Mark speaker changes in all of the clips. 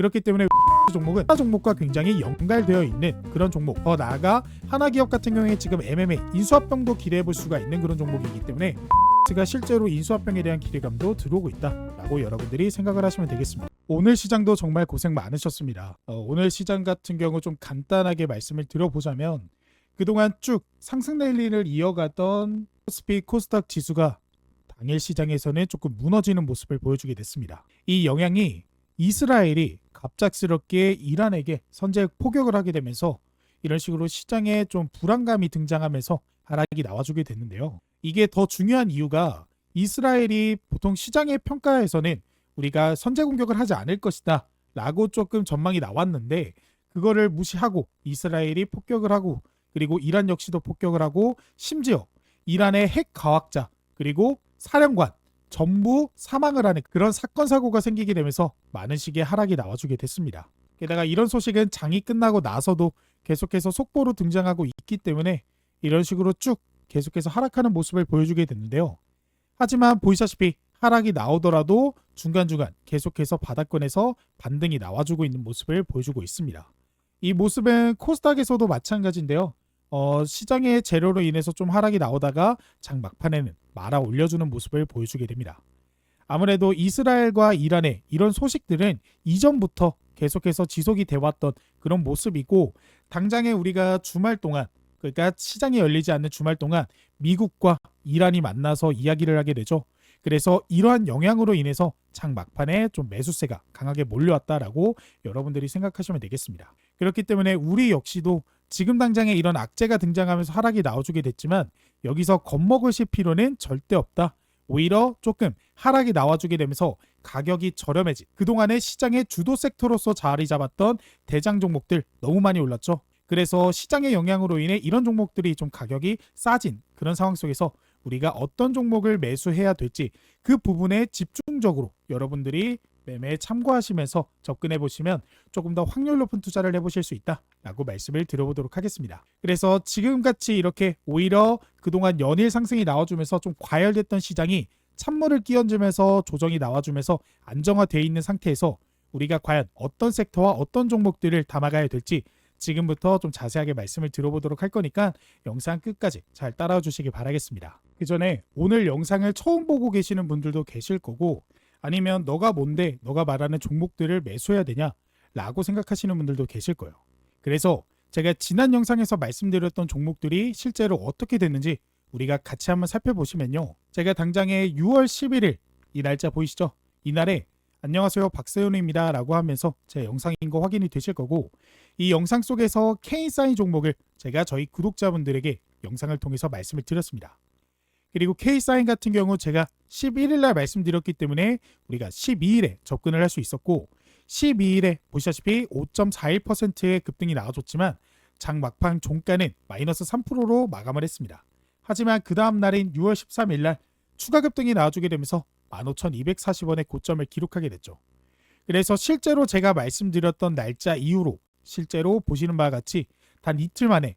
Speaker 1: 그렇기 때문에 종목은 하나 종목과 굉장히 연관되어 있는 그런 종목, 더 나아가 하나기업 같은 경우에 지금 MMA 인수합병도 기대해 볼 수가 있는 그런 종목이기 때문에 가 실제로 인수합병에 대한 기대감도 들어오고 있다라고 여러분들이 생각을 하시면 되겠습니다. 오늘 시장도 정말 고생 많으셨습니다. 오늘 시장 같은 경우 좀 간단하게 말씀을 드려보자면 그동안 쭉 상승 랠리를 이어가던 코스피 코스닥 지수가 당일 시장에서는 조금 무너지는 모습을 보여주게 됐습니다. 이 영향이 이스라엘이 갑작스럽게 이란에게 선제 포격을 하게 되면서 이런 식으로 시장에 좀 불안감이 등장하면서 하락이 나와주게 됐는데요. 이게 더 중요한 이유가 이스라엘이 보통 시장의 평가에서는 우리가 선제 공격을 하지 않을 것이다 라고 조금 전망이 나왔는데 그거를 무시하고 이스라엘이 폭격을 하고 그리고 이란 역시도 폭격을 하고 심지어 이란의 핵 과학자 그리고 사령관 전부 사망을 하는 그런 사건 사고가 생기게 되면서 많은 식의 하락이 나와주게 됐습니다. 게다가 이런 소식은 장이 끝나고 나서도 계속해서 속보로 등장하고 있기 때문에 이런 식으로 쭉 계속해서 하락하는 모습을 보여주게 됐는데요. 하지만 보이시다시피 하락이 나오더라도 중간중간 계속해서 바닥권에서 반등이 나와주고 있는 모습을 보여주고 있습니다. 이 모습은 코스닥에서도 마찬가지인데요. 시장의 재료로 인해서 좀 하락이 나오다가 장 막판에는 말아 올려주는 모습을 보여주게 됩니다. 아무래도 이스라엘과 이란의 이런 소식들은 이전부터 계속해서 지속이 돼왔던 그런 모습이고 당장에 우리가 주말 동안 그러니까 시장이 열리지 않는 주말 동안 미국과 이란이 만나서 이야기를 하게 되죠. 그래서 이러한 영향으로 인해서 장 막판에 좀 매수세가 강하게 몰려왔다라고 여러분들이 생각하시면 되겠습니다. 그렇기 때문에 우리 역시도 지금 당장에 이런 악재가 등장하면서 하락이 나와주게 됐지만 여기서 겁먹으실 필요는 절대 없다. 오히려 조금 하락이 나와주게 되면서 가격이 저렴해진 그동안의 시장의 주도 섹터로서 자리 잡았던 대장 종목들 너무 많이 올랐죠. 그래서 시장의 영향으로 인해 이런 종목들이 좀 가격이 싸진 그런 상황 속에서 우리가 어떤 종목을 매수해야 될지 그 부분에 집중적으로 여러분들이 매매에 참고하시면서 접근해 보시면 조금 더 확률 높은 투자를 해보실 수 있다라고 말씀을 드려보도록 하겠습니다. 그래서 지금같이 이렇게 오히려 그동안 연일 상승이 나와주면서 좀 과열됐던 시장이 찬물을 끼얹으면서 조정이 나와주면서 안정화되어 있는 상태에서 우리가 과연 어떤 섹터와 어떤 종목들을 담아가야 될지 지금부터 좀 자세하게 말씀을 들어보도록 할 거니까 영상 끝까지 잘 따라와 주시기 바라겠습니다. 그 전에 오늘 영상을 처음 보고 계시는 분들도 계실 거고 아니면 너가 뭔데 너가 말하는 종목들을 매수해야 되냐 라고 생각하시는 분들도 계실 거예요. 그래서 제가 지난 영상에서 말씀드렸던 종목들이 실제로 어떻게 됐는지 우리가 같이 한번 살펴보시면요. 제가 당장에 6월 11일 이 날짜 보이시죠? 이날에 안녕하세요 박세윤입니다 라고 하면서 제 영상인 거 확인이 되실 거고 이 영상 속에서 K사인 종목을 제가 저희 구독자분들에게 영상을 통해서 말씀을 드렸습니다. 그리고 K사인 같은 경우 제가 11일 날 말씀드렸기 때문에 우리가 12일에 접근을 할 수 있었고 12일에 보시다시피 5.41%의 급등이 나와줬지만 장 막판 종가는 마이너스 3%로 마감을 했습니다. 하지만 그 다음 날인 6월 13일 날 추가 급등이 나와주게 되면서 15,240원의 고점을 기록하게 됐죠. 그래서 실제로 제가 말씀드렸던 날짜 이후로 실제로 보시는 바와 같이 단 이틀 만에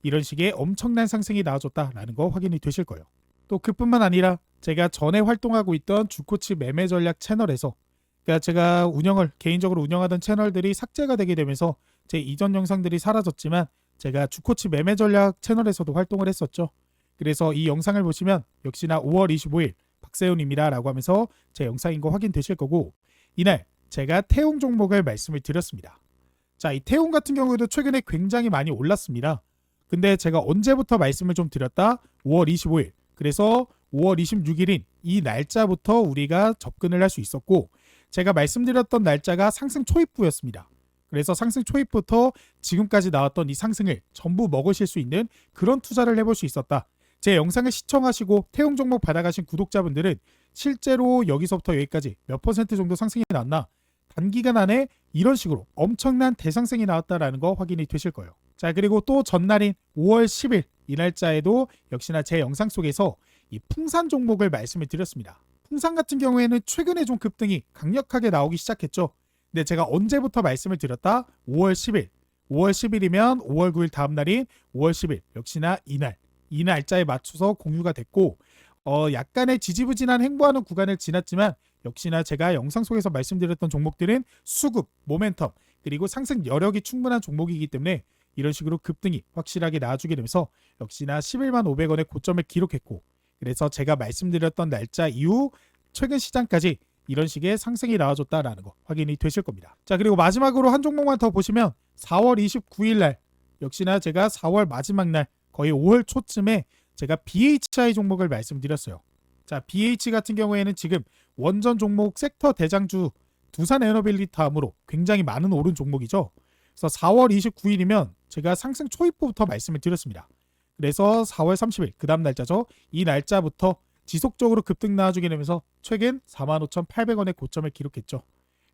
Speaker 1: 이런 식의 엄청난 상승이 나와줬다라는 거 확인이 되실 거예요. 또 그뿐만 아니라 제가 전에 활동하고 있던 주코치 매매 전략 채널에서 그러니까 제가 개인적으로 운영하던 채널들이 삭제가 되게 되면서 제 이전 영상들이 사라졌지만 제가 주코치 매매 전략 채널에서도 활동을 했었죠. 그래서 이 영상을 보시면 역시나 5월 25일 박세훈입니다 라고 하면서 제 영상인 거 확인되실 거고 이날 제가 태용 종목을 말씀을 드렸습니다. 자, 이 태용 같은 경우에도 최근에 굉장히 많이 올랐습니다. 근데 제가 언제부터 말씀을 좀 드렸다? 5월 25일 그래서 5월 26일인 이 날짜부터 우리가 접근을 할 수 있었고 제가 말씀드렸던 날짜가 상승 초입부였습니다. 그래서 상승 초입부터 지금까지 나왔던 이 상승을 전부 먹으실 수 있는 그런 투자를 해볼 수 있었다. 제 영상을 시청하시고 태용 종목 받아가신 구독자분들은 실제로 여기서부터 여기까지 몇 퍼센트 정도 상승이 나왔나 단기간 안에 이런 식으로 엄청난 대상승이 나왔다라는 거 확인이 되실 거예요. 자, 그리고 또 전날인 5월 10일 이 날짜에도 역시나 제 영상 속에서 이 풍산 종목을 말씀을 드렸습니다. 풍산 같은 경우에는 최근에 좀 급등이 강력하게 나오기 시작했죠. 근데 제가 언제부터 말씀을 드렸다? 5월 10일 5월 10일이면 5월 9일 다음 날인 5월 10일 역시나 이 날짜에 맞춰서 공유가 됐고 약간의 지지부진한 행보하는 구간을 지났지만 역시나 제가 영상 속에서 말씀드렸던 종목들은 수급, 모멘텀, 그리고 상승 여력이 충분한 종목이기 때문에 이런 식으로 급등이 확실하게 나와주게 되면서 역시나 11만 500원의 고점을 기록했고, 그래서 제가 말씀드렸던 날짜 이후 최근 시장까지 이런 식의 상승이 나와줬다라는 거 확인이 되실 겁니다. 자, 그리고 마지막으로 한 종목만 더 보시면 4월 29일 날 역시나 제가 4월 마지막 날 거의 5월 초쯤에 제가 BHI 종목을 말씀드렸어요. 자, BH 같은 경우에는 지금 원전 종목 섹터 대장주 두산에너빌리티 다음으로 굉장히 많은 오른 종목이죠. 그래서 4월 29일이면 제가 상승 초입부부터 말씀을 드렸습니다. 그래서 4월 30일 그 다음 날짜죠. 이 날짜부터 지속적으로 급등 나와주게 되면서 최근 45,800원의 고점을 기록했죠.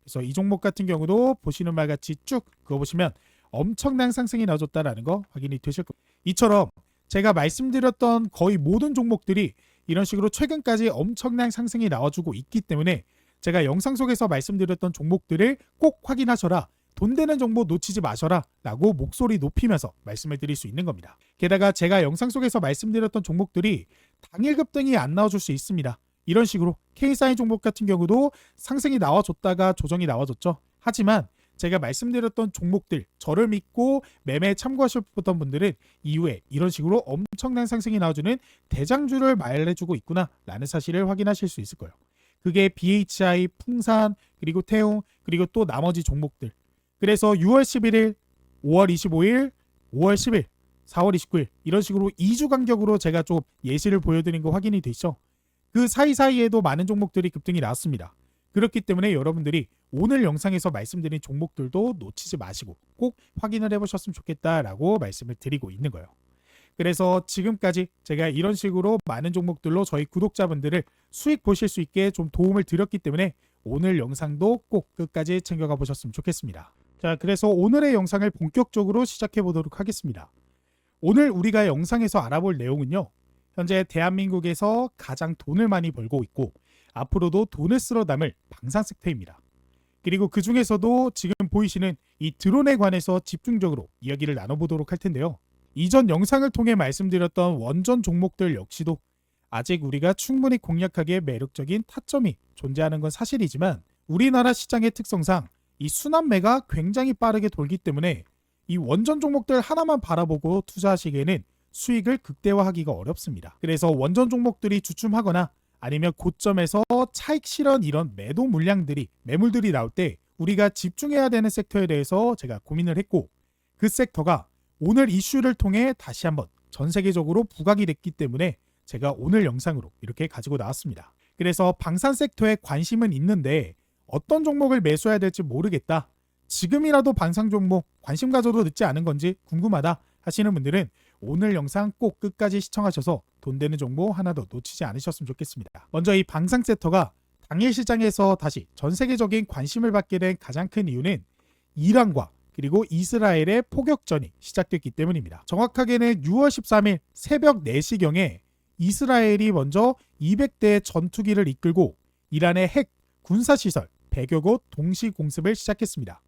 Speaker 1: 그래서 이 종목 같은 경우도 보시는 말같이 쭉 그어보시면 엄청난 상승이 나와줬다라는 거 확인이 되실 겁니다. 이처럼 제가 말씀드렸던 거의 모든 종목들이 이런 식으로 최근까지 엄청난 상승이 나와주고 있기 때문에 제가 영상 속에서 말씀드렸던 종목들을 꼭 확인하셔라, 돈 되는 정보 놓치지 마셔라 라고 목소리 높이면서 말씀을 드릴 수 있는 겁니다. 게다가 제가 영상 속에서 말씀드렸던 종목들이 당일 급등이 안 나와줄 수 있습니다. 이런 식으로 K사인 종목 같은 경우도 상승이 나와줬다가 조정이 나와줬죠. 하지만 제가 말씀드렸던 종목들, 저를 믿고 매매에 참고하셨던 분들은 이후에 이런 식으로 엄청난 상승이 나와주는 대장주를 말해주고 있구나 라는 사실을 확인하실 수 있을 거예요. 그게 BHI, 풍산, 그리고 태웅, 그리고 또 나머지 종목들. 그래서 6월 11일, 5월 25일, 5월 10일, 4월 29일 이런 식으로 2주 간격으로 제가 좀 예시를 보여드린 거 확인이 되죠. 그 사이사이에도 많은 종목들이 급등이 나왔습니다. 그렇기 때문에 여러분들이 오늘 영상에서 말씀드린 종목들도 놓치지 마시고 꼭 확인을 해보셨으면 좋겠다라고 말씀을 드리고 있는 거예요. 그래서 지금까지 제가 이런 식으로 많은 종목들로 저희 구독자분들을 수익 보실 수 있게 좀 도움을 드렸기 때문에 오늘 영상도 꼭 끝까지 챙겨가 보셨으면 좋겠습니다. 자, 그래서 오늘의 영상을 본격적으로 시작해 보도록 하겠습니다. 오늘 우리가 영상에서 알아볼 내용은요, 현재 대한민국에서 가장 돈을 많이 벌고 있고 앞으로도 돈을 쓸어 담을 방산 섹터입니다. 그리고 그 중에서도 지금 보이시는 이 드론에 관해서 집중적으로 이야기를 나눠보도록 할 텐데요. 이전 영상을 통해 말씀드렸던 원전 종목들 역시도 아직 우리가 충분히 공략하기에 매력적인 타점이 존재하는 건 사실이지만 우리나라 시장의 특성상 이 순환매가 굉장히 빠르게 돌기 때문에 이 원전 종목들 하나만 바라보고 투자하시기에는 수익을 극대화하기가 어렵습니다. 그래서 원전 종목들이 주춤하거나 아니면 고점에서 차익 실현 이런 매도 물량들이 매물들이 나올 때 우리가 집중해야 되는 섹터에 대해서 제가 고민을 했고, 그 섹터가 오늘 이슈를 통해 다시 한번 전 세계적으로 부각이 됐기 때문에 제가 오늘 영상으로 이렇게 가지고 나왔습니다. 그래서 방산 섹터에 관심은 있는데 어떤 종목을 매수해야 될지 모르겠다, 지금이라도 방산 종목 관심 가져도 늦지 않은 건지 궁금하다 하시는 분들은 오늘 영상 꼭 끝까지 시청하셔서 돈 되는 정보 하나도 놓치지 않으셨으면 좋겠습니다. 먼저 이 방산 섹터가 당일 시장에서 다시 전 세계적인 관심을 받게 된 가장 큰 이유는 이란과 그리고 이스라엘의 포격전이 시작됐기 때문입니다. 정확하게는 6월 13일 새벽 4시경에 이스라엘이 먼저 200대의 전투기를 이끌고 이란의 핵 군사시설 100여 곳 동시 공습을 시작했습니다.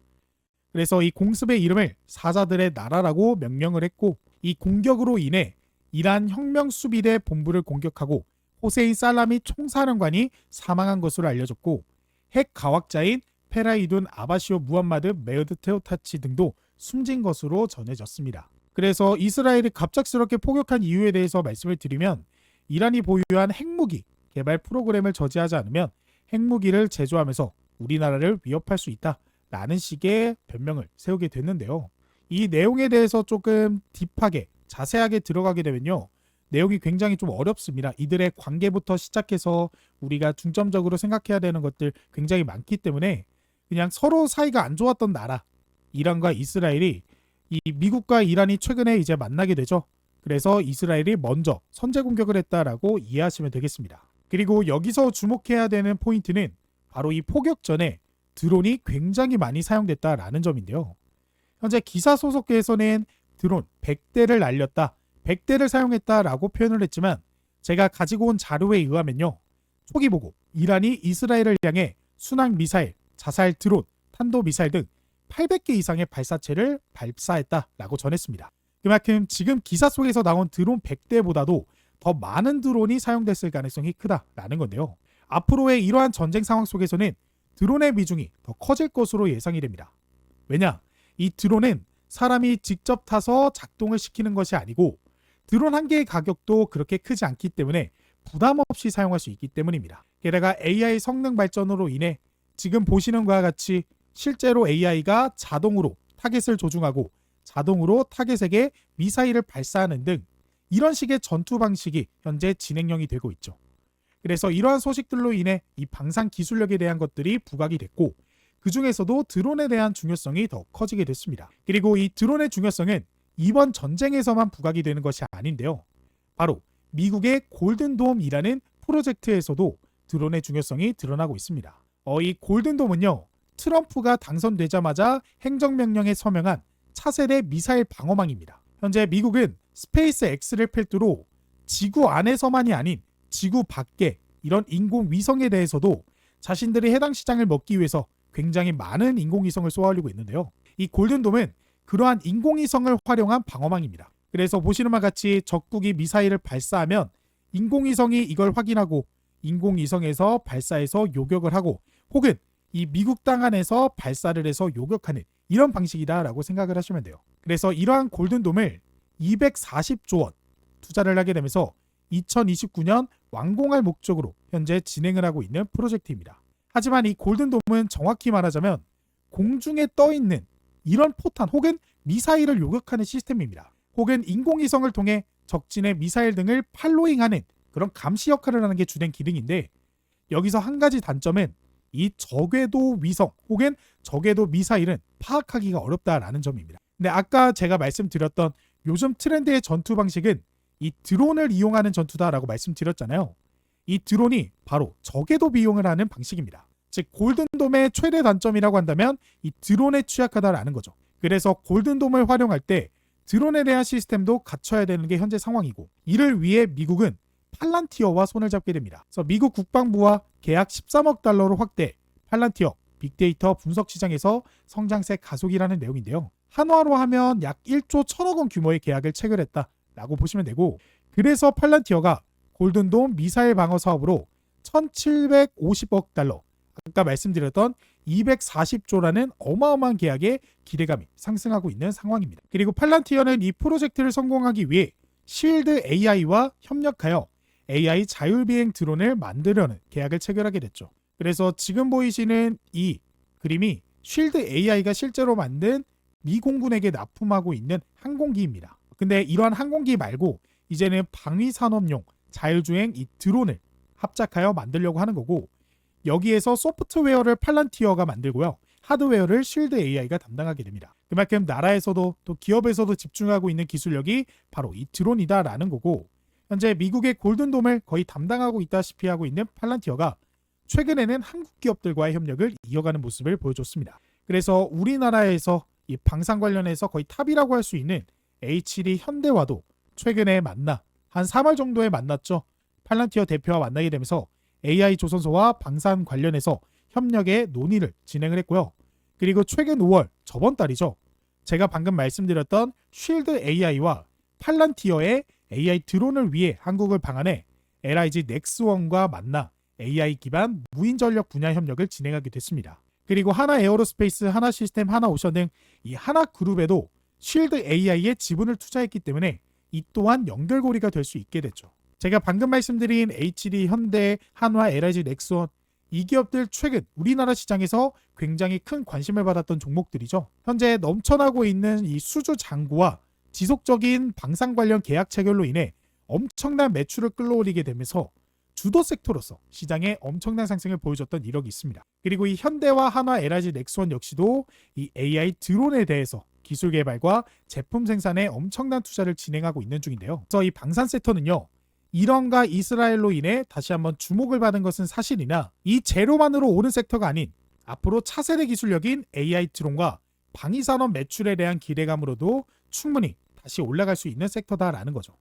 Speaker 1: 그래서 이 공습의 이름을 사자들의 나라라고 명명을 했고, 이 공격으로 인해 이란 혁명수비대 본부를 공격하고 호세인 살라미 총사령관이 사망한 것으로 알려졌고, 핵 가학자인 페라이둔 아바시오 무함마드 메흐드 테오타치 등도 숨진 것으로 전해졌습니다. 그래서 이스라엘이 갑작스럽게 포격한 이유에 대해서 말씀을 드리면, 이란이 보유한 핵무기 개발 프로그램을 저지하지 않으면 핵무기를 제조하면서 우리나라를 위협할 수 있다 라는 식의 변명을 세우게 됐는데요. 이 내용에 대해서 조금 딥하게 자세하게 들어가게 되면요, 내용이 굉장히 좀 어렵습니다. 이들의 관계부터 시작해서 우리가 중점적으로 생각해야 되는 것들 굉장히 많기 때문에 그냥 서로 사이가 안 좋았던 나라 이란과 이스라엘이 이 미국과 이란이 최근에 이제 만나게 되죠. 그래서 이스라엘이 먼저 선제 공격을 했다라고 이해하시면 되겠습니다. 그리고 여기서 주목해야 되는 포인트는 바로 이 포격전에 드론이 굉장히 많이 사용됐다라는 점인데요. 현재 기사 소속계에서는 드론 100대를 날렸다, 100대를 사용했다라고 표현을 했지만 제가 가지고 온 자료에 의하면요, 초기 보고 이란이 이스라엘을 향해 순항 미사일, 자살 드론, 탄도 미사일 등 800개 이상의 발사체를 발사했다라고 전했습니다. 그만큼 지금 기사 속에서 나온 드론 100대보다도 더 많은 드론이 사용됐을 가능성이 크다라는 건데요. 앞으로의 이러한 전쟁 상황 속에서는 드론의 비중이 더 커질 것으로 예상이 됩니다. 왜냐? 이 드론은 사람이 직접 타서 작동을 시키는 것이 아니고 드론 한 개의 가격도 그렇게 크지 않기 때문에 부담 없이 사용할 수 있기 때문입니다. 게다가 AI 성능 발전으로 인해 지금 보시는 것과 같이 실제로 AI가 자동으로 타겟을 조종하고 자동으로 타겟에게 미사일을 발사하는 등 이런 식의 전투 방식이 현재 진행형이 되고 있죠. 그래서 이러한 소식들로 인해 이 방산 기술력에 대한 것들이 부각이 됐고 그 중에서도 드론에 대한 중요성이 더 커지게 됐습니다. 그리고 이 드론의 중요성은 이번 전쟁에서만 부각이 되는 것이 아닌데요. 바로 미국의 골든돔이라는 프로젝트에서도 드론의 중요성이 드러나고 있습니다. 이 골든돔은요, 트럼프가 당선되자마자 행정명령에 서명한 차세대 미사일 방어망입니다. 현재 미국은 스페이스 X를 필두로 지구 안에서만이 아닌 지구 밖에 이런 인공위성에 대해서도 자신들이 해당 시장을 먹기 위해서 굉장히 많은 인공위성을 쏘아올리고 있는데요. 이 골든돔은 그러한 인공위성을 활용한 방어망입니다. 그래서 보시는 바와 같이 적국이 미사일을 발사하면 인공위성이 이걸 확인하고 인공위성에서 발사해서 요격을 하고 혹은 이 미국 땅 안에서 발사를 해서 요격하는 이런 방식이다라고 생각을 하시면 돼요. 그래서 이러한 골든돔을 240조 원 투자를 하게 되면서 2029년 완공할 목적으로 현재 진행을 하고 있는 프로젝트입니다. 하지만 이 골든돔은 정확히 말하자면 공중에 떠 있는 이런 포탄 혹은 미사일을 요격하는 시스템입니다. 혹은 인공위성을 통해 적진의 미사일 등을 팔로잉하는 그런 감시 역할을 하는 게 주된 기능인데 여기서 한 가지 단점은 이 저궤도 위성 혹은 저궤도 미사일은 파악하기가 어렵다라는 점입니다. 근데 아까 제가 말씀드렸던 요즘 트렌드의 전투 방식은 이 드론을 이용하는 전투다라고 말씀드렸잖아요. 이 드론이 바로 저궤도 비용을 하는 방식입니다. 즉 골든돔의 최대 단점이라고 한다면 이 드론에 취약하다라는 거죠. 그래서 골든돔을 활용할 때 드론에 대한 시스템도 갖춰야 되는 게 현재 상황이고 이를 위해 미국은 팔란티어와 손을 잡게 됩니다. 그래서 미국 국방부와 계약 13억 달러로 확대, 팔란티어 빅데이터 분석 시장에서 성장세 가속이라는 내용인데요. 한화로 하면 약 1조 1천억 원 규모의 계약을 체결했다라고 보시면 되고 그래서 팔란티어가 골든돔 미사일 방어 사업으로 1,750억 달러, 아까 말씀드렸던 240조라는 어마어마한 계약에 기대감이 상승하고 있는 상황입니다. 그리고 팔란티어는 이 프로젝트를 성공하기 위해 쉴드 AI와 협력하여 AI 자율비행 드론을 만들려는 계약을 체결하게 됐죠. 그래서 지금 보이시는 이 그림이 쉴드 AI가 실제로 만든 미 공군에게 납품하고 있는 항공기입니다. 근데 이러한 항공기 말고 이제는 방위산업용 자율주행 이 드론을 합작하여 만들려고 하는 거고 여기에서 소프트웨어를 팔란티어가 만들고요. 하드웨어를 쉴드 AI가 담당하게 됩니다. 그만큼 나라에서도 또 기업에서도 집중하고 있는 기술력이 바로 이 드론이다라는 거고 현재 미국의 골든돔을 거의 담당하고 있다시피 하고 있는 팔란티어가 최근에는 한국 기업들과의 협력을 이어가는 모습을 보여줬습니다. 그래서 우리나라에서 이 방산 관련해서 거의 탑이라고 할 수 있는 H.D. 현대와도 최근에 만나 한 3월 정도에 만났죠. 팔란티어 대표와 만나게 되면서 AI 조선소와 방산 관련해서 협력의 논의를 진행을 했고요. 그리고 최근 5월 저번 달이죠. 제가 방금 말씀드렸던 쉴드 AI와 팔란티어의 AI 드론을 위해 한국을 방한해 LIG 넥스원과 만나 AI 기반 무인 전력 분야 협력을 진행하게 됐습니다. 그리고 하나 에어로스페이스, 하나 시스템, 하나 오션 등 이 하나 그룹에도 쉴드 AI에 지분을 투자했기 때문에 이 또한 연결고리가 될 수 있게 됐죠. 제가 방금 말씀드린 HD, 현대, 한화, LIG, 넥스원 이 기업들 최근 우리나라 시장에서 굉장히 큰 관심을 받았던 종목들이죠. 현재 넘쳐나고 있는 이 수주 잔고와 지속적인 방산 관련 계약 체결로 인해 엄청난 매출을 끌어올리게 되면서 주도 섹터로서 시장에 엄청난 상승을 보여줬던 이력이 있습니다. 그리고 이 현대와 한화, LIG, 넥스원 역시도 이 AI 드론에 대해서 기술 개발과 제품 생산에 엄청난 투자를 진행하고 있는 중인데요. 그래서 이 방산 섹터는요. 이란과 이스라엘로 인해 다시 한번 주목을 받은 것은 사실이나 이 재료만으로 오른 섹터가 아닌 앞으로 차세대 기술력인 AI 드론과 방위산업 매출에 대한 기대감으로도 충분히 다시 올라갈 수 있는 섹터다라는 거죠.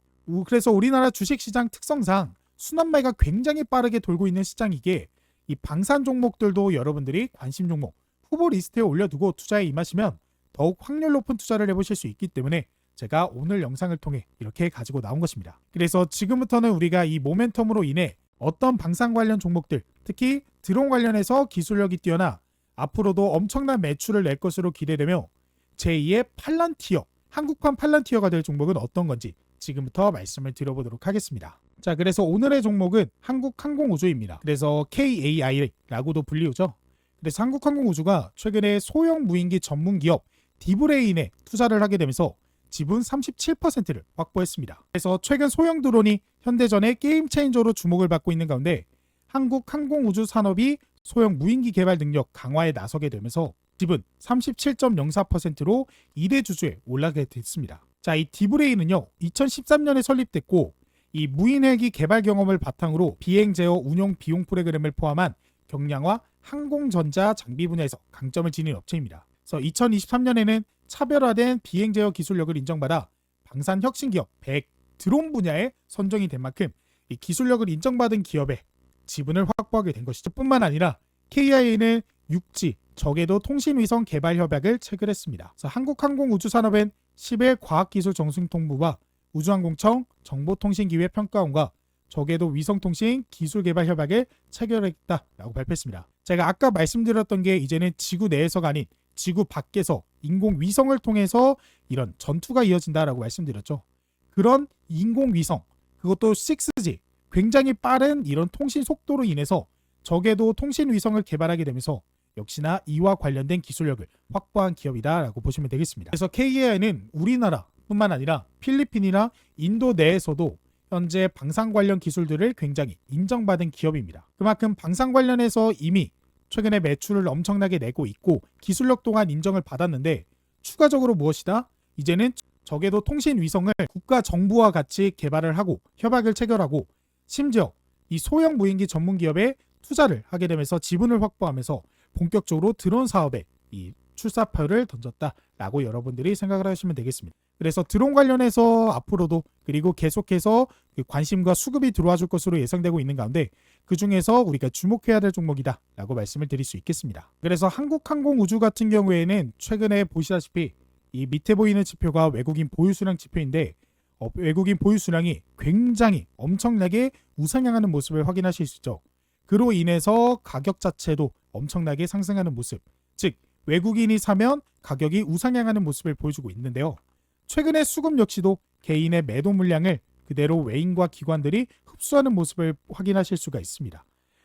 Speaker 1: 그래서 우리나라 주식시장 특성상 순환매가 굉장히 빠르게 돌고 있는 시장이기에 이 방산 종목들도 여러분들이 관심 종목 후보 리스트에 올려두고 투자에 임하시면 더욱 확률 높은 투자를 해보실 수 있기 때문에 제가 오늘 영상을 통해 이렇게 가지고 나온 것입니다. 그래서 지금부터는 우리가 이 모멘텀으로 인해 어떤 방산 관련 종목들, 특히 드론 관련해서 기술력이 뛰어나 앞으로도 엄청난 매출을 낼 것으로 기대되며 제2의 팔란티어, 한국판 팔란티어가 될 종목은 어떤 건지 지금부터 말씀을 드려보도록 하겠습니다. 자, 그래서 오늘의 종목은 한국항공우주입니다. 그래서 KAI라고도 불리우죠. 그래서 한국항공우주가 최근에 소형 무인기 전문 기업 디브레인에 투자를 하게 되면서 지분 37%를 확보했습니다. 그래서 최근 소형 드론이 현대전의 게임 체인저로 주목을 받고 있는 가운데 한국항공우주 산업이 소형 무인기 개발 능력 강화에 나서게 되면서 지분 37.04%로 2대 주주에 올라가게 됐습니다. 자, 이 디브레인은요 2013년에 설립됐고 이 무인헬기 개발 경험을 바탕으로 비행 제어 운용 비용 프로그램을 포함한 경량화 항공전자 장비 분야에서 강점을 지닌 업체입니다. 그래서 2023년에는 차별화된 비행 제어 기술력을 인정받아 방산 혁신 기업 100 드론 분야에 선정이 된 만큼 이 기술력을 인정받은 기업에 지분을 확보하게 된 것이죠. 뿐만 아니라 KIA는 육지 저궤도 통신위성 개발 협약을 체결했습니다. 그래서 한국항공우주산업엔 10일 과학기술정승통부와 우주항공청 정보통신기회 평가원과 저궤도 위성통신 기술개발 협약을 체결했다라고 발표했습니다. 제가 아까 말씀드렸던 게 이제는 지구 내에서가 아닌 지구 밖에서 인공위성을 통해서 이런 전투가 이어진다라고 말씀드렸죠. 그런 인공위성, 그것도 6G, 굉장히 빠른 이런 통신 속도로 인해서 저궤도 통신위성을 개발하게 되면서 역시나 이와 관련된 기술력을 확보한 기업이다라고 보시면 되겠습니다. 그래서 KAI는 우리나라뿐만 아니라 필리핀이나 인도 내에서도 현재 방산 관련 기술들을 굉장히 인정받은 기업입니다. 그만큼 방산 관련해서 이미 최근에 매출을 엄청나게 내고 있고 기술력 또한 인정을 받았는데 추가적으로 무엇이다? 이제는 저궤도 통신 위성을 국가 정부와 같이 개발을 하고 협약을 체결하고 심지어 이 소형 무인기 전문 기업에 투자를 하게 되면서 지분을 확보하면서 본격적으로 드론 사업에 이 출사표를 던졌다라고 여러분들이 생각을 하시면 되겠습니다. 그래서 드론 관련해서 앞으로도 그리고 계속해서 관심과 수급이 들어와 줄 것으로 예상되고 있는 가운데 그 중에서 우리가 주목해야 될 종목이다 라고 말씀을 드릴 수 있겠습니다. 그래서 한국항공우주 같은 경우에는 최근에 보시다시피 이 밑에 보이는 지표가 외국인 보유수량 지표인데 외국인 보유수량이 굉장히 엄청나게 우상향하는 모습을 확인하실 수 있죠. 그로 인해서 가격 자체도 엄청나게 상승하는 모습, 즉 외국인이 사면 가격이 우상향하는 모습을 보여주고 있는데요. 최근에 수급 역시도 개인의 매도 물량을 그대로 외인과 기관들이 흡수하는 모습을 확인하실 수가 있습니다.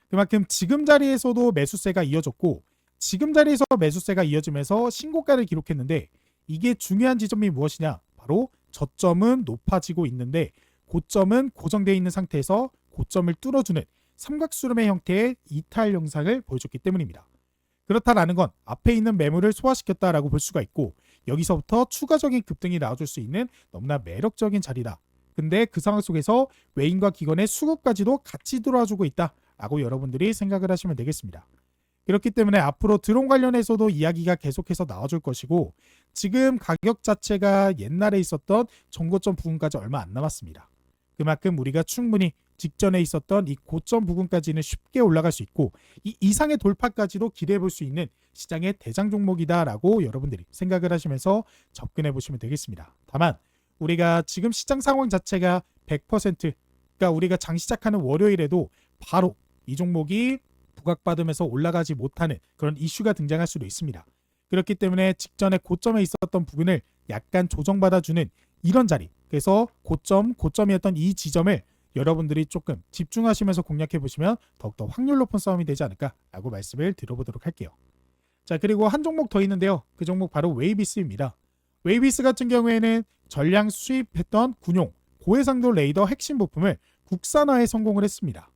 Speaker 1: 그만큼 지금 자리에서도 매수세가 이어졌고 지금 자리에서 매수세가 이어지면서 신고가를 기록했는데 이게 중요한 지점이 무엇이냐? 바로 저점은 높아지고 있는데 고점은 고정되어 있는 상태에서 고점을 뚫어주는 삼각수렴의 형태의 이탈 영상을 보여줬기 때문입니다. 그렇다라는 건 앞에 있는 매물을 소화시켰다라고 볼 수가 있고 여기서부터 추가적인 급등이 나와줄 수 있는 너무나 매력적인 자리다. 근데 그 상황 속에서 외인과 기관의 수급까지도 같이 들어와주고 있다라고 여러분들이 생각을 하시면 되겠습니다. 그렇기 때문에 앞으로 드론 관련해서도 이야기가 계속해서 나와줄 것이고 지금 가격 자체가 옛날에 있었던 정고점 부근까지 얼마 안 남았습니다. 그만큼 우리가 충분히 직전에 있었던 이 고점 부근까지는 쉽게 올라갈 수 있고 이 이상의 돌파까지도 기대해 볼 수 있는 시장의 대장 종목이다라고 여러분들이 생각을 하시면서 접근해 보시면 되겠습니다. 다만 우리가 지금 시장 상황 자체가 100% 그러니까 우리가 장 시작하는 월요일에도 바로 이 종목이 부각받으면서 올라가지 못하는 그런 이슈가 등장할 수도 있습니다. 그렇기 때문에 직전에 고점에 있었던 부분을 약간 조정받아주는 이런 자리, 그래서 고점이었던 이 지점을 여러분들이 조금 집중하시면서 공략해 보시면 더욱더 확률 높은 싸움이 되지 않을까라고 말씀을 드려보도록 할게요. 자, 그리고 한 종목 더 있는데요. 그 종목 바로 웨이비스입니다. 웨이비스 같은 경우에는 전량 수입했던 군용 고해상도 레이더 핵심 부품을 국산화에 성공을 했습니다.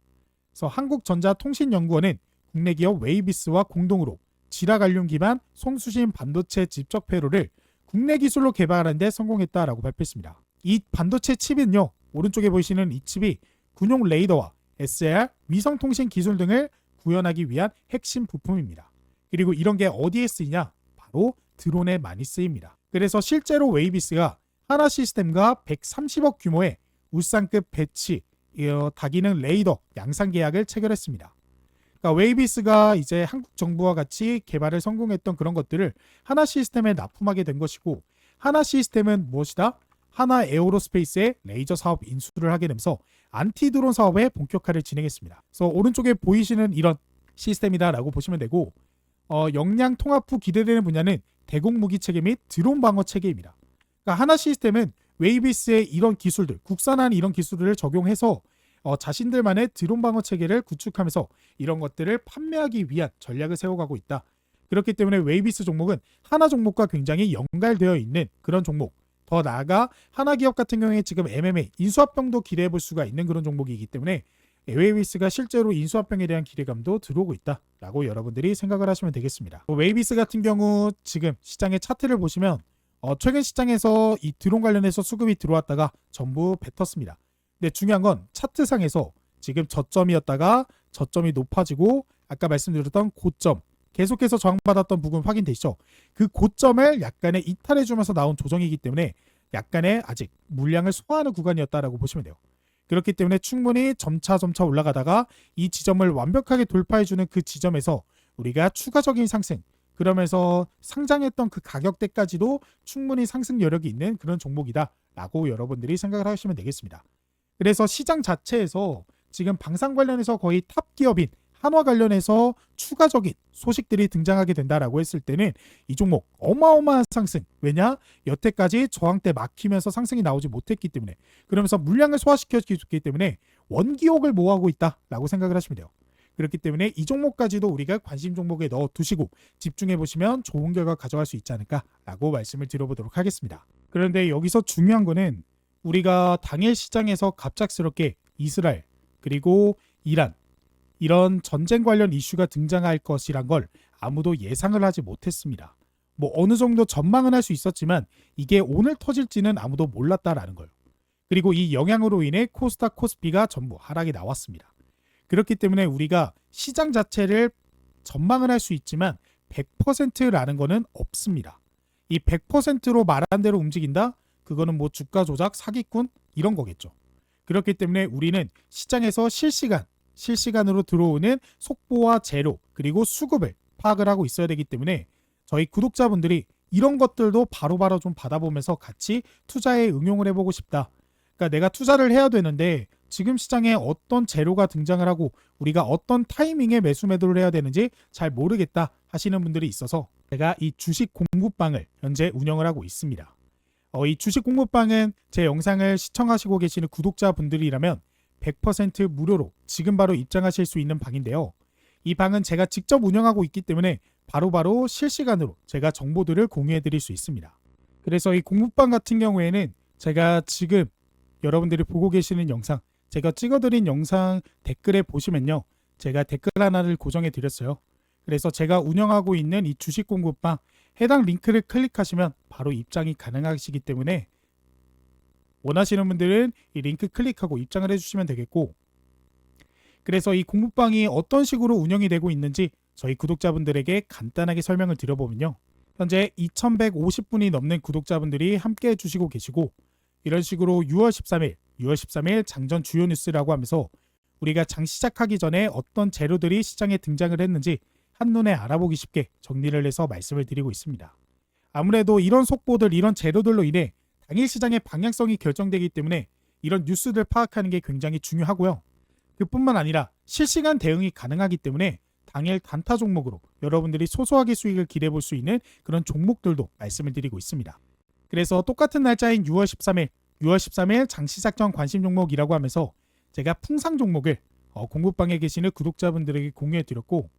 Speaker 1: 그래서 한국전자통신연구원은 국내 기업 웨이비스와 공동으로 지라갈륨 기반 송수신 반도체 집적 회로를 국내 기술로 개발하는 데 성공했다라고 발표했습니다. 이 반도체 칩은요. 오른쪽에 보이시는 이 칩이 군용 레이더와 SLR, 위성통신 기술 등을 구현하기 위한 핵심 부품입니다. 그리고 이런 게 어디에 쓰이냐? 바로 드론에 많이 쓰입니다. 그래서 실제로 웨이비스가 하나 시스템과 130억 규모의 울산급 배치, 다기능 레이더 양산 계약을 체결했습니다. 그러니까 웨이비스가 이제 한국 정부와 같이 개발을 성공했던 그런 것들을 하나 시스템에 납품하게 된 것이고 하나 시스템은 무엇이다? 하나 에어로스페이스의 레이저 사업 인수를 하게 되면서 안티드론 사업의 본격화를 진행했습니다. 그래서 오른쪽에 보이시는 이런 시스템이다라고 보시면 되고 역량 통합 후 기대되는 분야는 대공 무기 체계 및 드론 방어 체계입니다. 그러니까 하나 시스템은 웨이비스의 이런 기술들, 국산한 이런 기술을 적용해서 자신들만의 드론 방어 체계를 구축하면서 이런 것들을 판매하기 위한 전략을 세워가고 있다. 그렇기 때문에 웨이비스 종목은 하나 종목과 굉장히 연관되어 있는 그런 종목. 더 나아가 하나기업 같은 경우에 지금 MMA 인수합병도 기대해 볼 수가 있는 그런 종목이기 때문에 웨이비스가 실제로 인수합병에 대한 기대감도 들어오고 있다라고 여러분들이 생각을 하시면 되겠습니다. 웨이비스 같은 경우 지금 시장의 차트를 보시면 최근 시장에서 이 드론 관련해서 수급이 들어왔다가 전부 뱉었습니다. 근데 중요한 건 차트상에서 지금 저점이었다가 저점이 높아지고 아까 말씀드렸던 고점 계속해서 저항받았던 부분 확인되시죠? 그 고점을 약간의 이탈해주면서 나온 조정이기 때문에 약간의 아직 물량을 소화하는 구간이었다라고 보시면 돼요. 그렇기 때문에 충분히 점차 올라가다가 이 지점을 완벽하게 돌파해주는 그 지점에서 우리가 추가적인 상승 그러면서 상장했던 그 가격대까지도 충분히 상승 여력이 있는 그런 종목이다라고 여러분들이 생각을 하시면 되겠습니다. 그래서 시장 자체에서 지금 방산 관련해서 거의 탑 기업인 한화 관련해서 추가적인 소식들이 등장하게 된다라고 했을 때는 이 종목 어마어마한 상승. 왜냐? 여태까지 저항대 막히면서 상승이 나오지 못했기 때문에 그러면서 물량을 소화시켜주기 때문에 원기옥을 모아오고 있다라고 생각을 하시면 돼요. 그렇기 때문에 이 종목까지도 우리가 관심 종목에 넣어 두시고 집중해 보시면 좋은 결과 가져갈 수 있지 않을까라고 말씀을 드려보도록 하겠습니다. 그런데 여기서 중요한 거는 우리가 당일 시장에서 갑작스럽게 이스라엘 그리고 이란 이런 전쟁 관련 이슈가 등장할 것이란 걸 아무도 예상을 하지 못했습니다. 뭐 어느 정도 전망은 할 수 있었지만 이게 오늘 터질지는 아무도 몰랐다라는 거예요. 그리고 이 영향으로 인해 코스닥 코스피가 전부 하락이 나왔습니다. 그렇기 때문에 우리가 시장 자체를 전망을 할 수 있지만 100%라는 거는 없습니다. 이 100%로 말한 대로 움직인다? 그거는 뭐 주가 조작, 사기꾼 이런 거겠죠. 그렇기 때문에 우리는 시장에서 실시간으로 들어오는 속보와 재료 그리고 수급을 파악을 하고 있어야 되기 때문에 저희 구독자분들이 이런 것들도 바로바로 좀 받아보면서 같이 투자에 응용을 해보고 싶다. 그러니까 내가 투자를 해야 되는데 지금 시장에 어떤 재료가 등장을 하고 우리가 어떤 타이밍에 매수 매도를 해야 되는지 잘 모르겠다 하시는 분들이 있어서 제가 이 주식 공부방을 현재 운영을 하고 있습니다. 이 주식 공부방은 제 영상을 시청하시고 계시는 구독자분들이라면 100% 무료로 지금 바로 입장하실 수 있는 방인데요. 이 방은 제가 직접 운영하고 있기 때문에 바로바로 실시간으로 제가 정보들을 공유해 드릴 수 있습니다. 그래서 이 공부방 같은 경우에는 제가 지금 여러분들이 보고 계시는 영상 제가 찍어드린 영상 댓글에 보시면요. 제가 댓글 하나를 고정해 드렸어요. 그래서 제가 운영하고 있는 이 주식 공부방 해당 링크를 클릭하시면 바로 입장이 가능하시기 때문에 원하시는 분들은 이 링크 클릭하고 입장을 해주시면 되겠고 그래서 이 공부방이 어떤 식으로 운영이 되고 있는지 저희 구독자분들에게 간단하게 설명을 드려보면요. 현재 2150분이 넘는 구독자분들이 함께 해주시고 계시고 이런 식으로 6월 13일 장전 주요 뉴스라고 하면서 우리가 장 시작하기 전에 어떤 재료들이 시장에 등장을 했는지 한눈에 알아보기 쉽게 정리를 해서 말씀을 드리고 있습니다. 아무래도 이런 속보들, 이런 재료들로 인해 당일 시장의 방향성이 결정되기 때문에 이런 뉴스들 파악하는 게 굉장히 중요하고요. 그뿐만 아니라 실시간 대응이 가능하기 때문에 당일 단타 종목으로 여러분들이 소소하게 수익을 기대해 볼 수 있는 그런 종목들도 말씀을 드리고 있습니다. 그래서 똑같은 날짜인 6월 13일 장 시작 전 관심 종목이라고 하면서 제가 풍상 종목을 공부방에 계시는 구독자분들에게 공유해 드렸고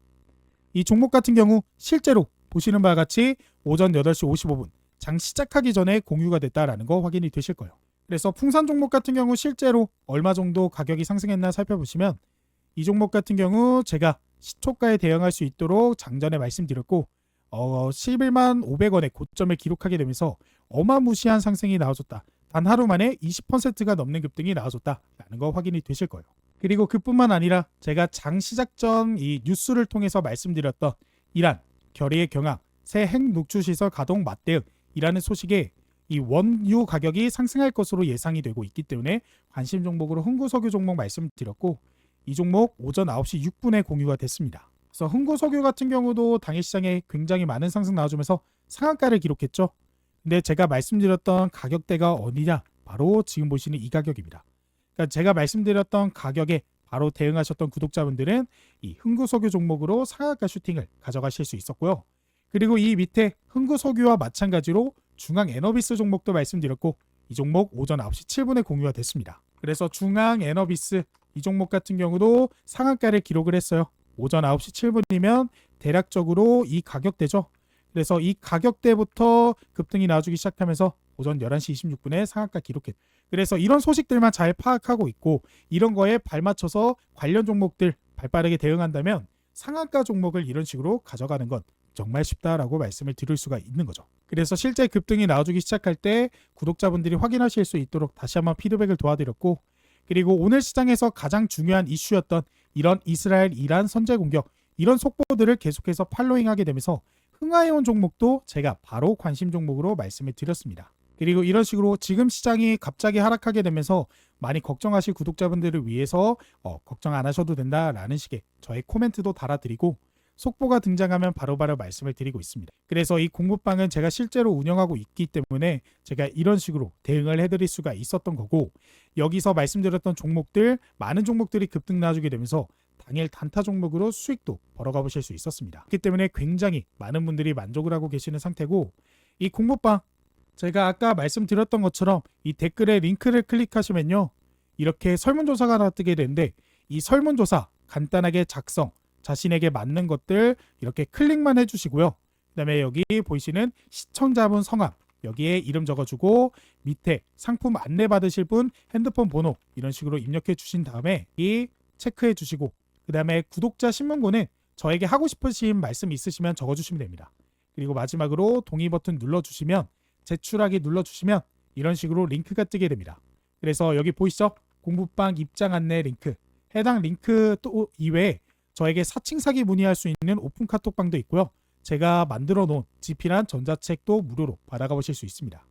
Speaker 1: 이 종목 같은 경우 실제로 보시는 바와 같이 오전 8시 55분 장 시작하기 전에 공유가 됐다라는 거 확인이 되실 거예요. 그래서 풍산 종목 같은 경우 실제로 얼마 정도 가격이 상승했나 살펴보시면 이 종목 같은 경우 제가 시초가에 대응할 수 있도록 장전에 말씀드렸고 11만 500원의 고점을 기록하게 되면서 어마무시한 상승이 나와줬다. 단 하루 만에 20%가 넘는 급등이 나와줬다라는 거 확인이 되실 거예요. 그리고 그뿐만 아니라 제가 장 시작 전 이 뉴스를 통해서 말씀드렸던 이란, 결의의 경항, 새 핵 녹주시설 가동 맞대응이라는 소식에 이 원유 가격이 상승할 것으로 예상이 되고 있기 때문에 관심 종목으로 흥구석유 종목 말씀드렸고 이 종목 오전 9시 6분에 공유가 됐습니다. 그래서 흥구석유 같은 경우도 당일 시장에 굉장히 많은 상승 나와주면서 상한가를 기록했죠. 근데 제가 말씀드렸던 가격대가 어디냐? 바로 지금 보시는 이 가격입니다. 그러니까 제가 말씀드렸던 가격에 바로 대응하셨던 구독자분들은 이 흥구석유 종목으로 상한가 슈팅을 가져가실 수 있었고요. 그리고 이 밑에 흥구석유와 마찬가지로 중앙에너비스 종목도 말씀드렸고 이 종목 오전 9시 7분에 공유가 됐습니다. 그래서 중앙에너비스 이 종목 같은 경우도 상한가를 기록을 했어요. 오전 9시 7분이면 대략적으로 이 가격대죠. 그래서 이 가격대부터 급등이 나와주기 시작하면서 오전 11시 26분에 상한가 기록했. 그래서 이런 소식들만 잘 파악하고 있고 이런 거에 발맞춰서 관련 종목들 발빠르게 대응한다면 상한가 종목을 이런 식으로 가져가는 건 정말 쉽다라고 말씀을 드릴 수가 있는 거죠. 그래서 실제 급등이 나와주기 시작할 때 구독자분들이 확인하실 수 있도록 다시 한번 피드백을 도와드렸고, 그리고 오늘 시장에서 가장 중요한 이슈였던 이런 이스라엘 이란 선제 공격 이런 속보들을 계속해서 팔로잉하게 되면서 흥하해온 종목도 제가 바로 관심 종목으로 말씀을 드렸습니다. 그리고 이런 식으로 지금 시장이 갑자기 하락하게 되면서 많이 걱정하실 구독자분들을 위해서 걱정 안 하셔도 된다라는 식의 저의 코멘트도 달아드리고 속보가 등장하면 바로바로 말씀을 드리고 있습니다. 그래서 이 공부방은 제가 실제로 운영하고 있기 때문에 제가 이런 식으로 대응을 해드릴 수가 있었던 거고, 여기서 말씀드렸던 종목들 많은 종목들이 급등 나와주게 되면서 당일 단타 종목으로 수익도 벌어가 보실 수 있었습니다. 그렇기 때문에 굉장히 많은 분들이 만족을 하고 계시는 상태고, 이 공부방 제가 아까 말씀드렸던 것처럼 이 댓글에 링크를 클릭하시면요 이렇게 설문조사가 하나 뜨게 되는데 이 설문조사 간단하게 작성 자신에게 맞는 것들 이렇게 클릭만 해주시고요. 그 다음에 여기 보이시는 시청자분 성함 여기에 이름 적어주고 밑에 상품 안내 받으실 분 핸드폰 번호 이런 식으로 입력해 주신 다음에 이 체크해 주시고, 그 다음에 구독자 신문고는 저에게 하고 싶으신 말씀 있으시면 적어주시면 됩니다. 그리고 마지막으로 동의 버튼 눌러주시면 제출하기 눌러주시면 이런 식으로 링크가 뜨게 됩니다. 그래서 여기 보이시죠? 공부방 입장 안내 링크, 해당 링크 또 이외에 저에게 사칭 사기 문의할 수 있는 오픈 카톡방도 있고요. 제가 만들어 놓은 지필한 전자책도 무료로 받아가 보실 수 있습니다.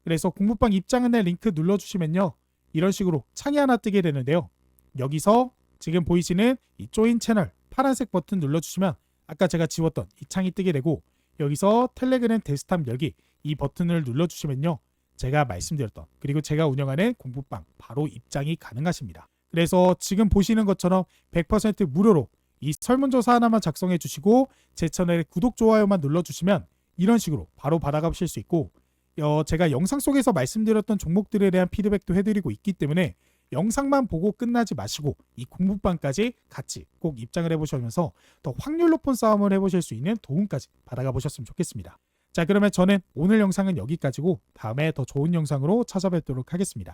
Speaker 1: 그래서 공부방 입장 안내 링크 눌러주시면요 이런 식으로 창이 하나 뜨게 되는데요. 여기서 지금 보이시는 이 조인 채널 파란색 버튼 눌러주시면 아까 제가 지웠던 이 창이 뜨게 되고, 여기서 텔레그램 데스크탑 열기 이 버튼을 눌러주시면요 제가 말씀드렸던 그리고 제가 운영하는 공부방 바로 입장이 가능하십니다. 그래서 지금 보시는 것처럼 100% 무료로 이 설문조사 하나만 작성해 주시고 제 채널에 구독, 좋아요만 눌러주시면 이런 식으로 바로 받아가실 수 있고, 제가 영상 속에서 말씀드렸던 종목들에 대한 피드백도 해드리고 있기 때문에 영상만 보고 끝나지 마시고 이 공부방까지 같이 꼭 입장을 해보시면서 더 확률 높은 싸움을 해보실 수 있는 도움까지 받아가 보셨으면 좋겠습니다. 자, 그러면 저는 오늘 영상은 여기까지고 다음에 더 좋은 영상으로 찾아뵙도록 하겠습니다.